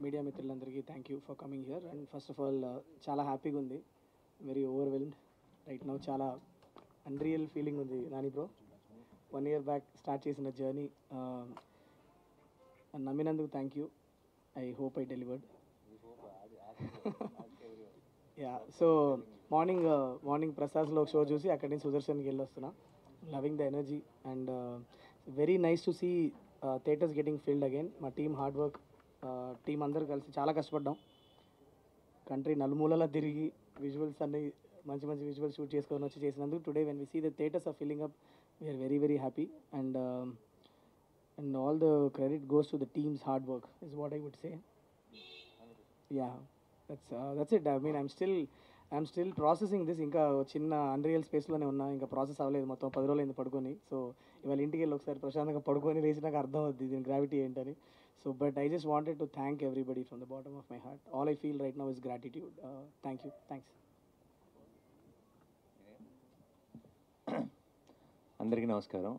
Media మిత్రులందరికీ thank you for coming here. And first of all చాలా హ్యాపీగా ఉంది, వెరీ ఓవర్వెల్మ్డ్ రైట్ నౌ. చాలా అన్రియల్ ఫీలింగ్ ఉంది Nani bro. 1 year back start చేసిన జర్నీ నమ్మినందుకు thank you. I hope I delivered. Yeah, so morning ప్రసాద్లో ఒక షో చూసి అక్కడి నుంచి సుదర్శన్కి వెళ్ళి వస్తున్నా. Loving the energy and very nice to see theatres getting filled again. మా టీమ్ హార్డ్ వర్క్, టీం అందరూ కలిసి చాలా కష్టపడ్డాం. కంట్రీ నలుమూలలా తిరిగి విజువల్స్ అన్ని మంచి మంచి విజువల్స్ షూట్ చేసుకొని వచ్చి చేసినందుకు today when we see the theatres are filling up, we are very very happy. And all the credit goes to the team's hard work is what I would say. Yeah, that's it. I mean, I'm still processing this. ఇంకా చిన్న unreal స్పేస్లోనే ఉన్నా, ఇంకా process అవ్వలేదు. మొత్తం 10 రోజులు అయింది పడుకొని. So ఇవాళ ఇంటికి వెళ్ళి ఒకసారి ప్రశాంతంగా పడుకొని లేచి నాకు అర్థం అవుద్ది దీని గ్రావిటీ ఏంటని. So but I just wanted to thank everybody from the bottom of my heart. All I feel right now is gratitude. Thank you, thanks. అందరికీ నమస్కారం.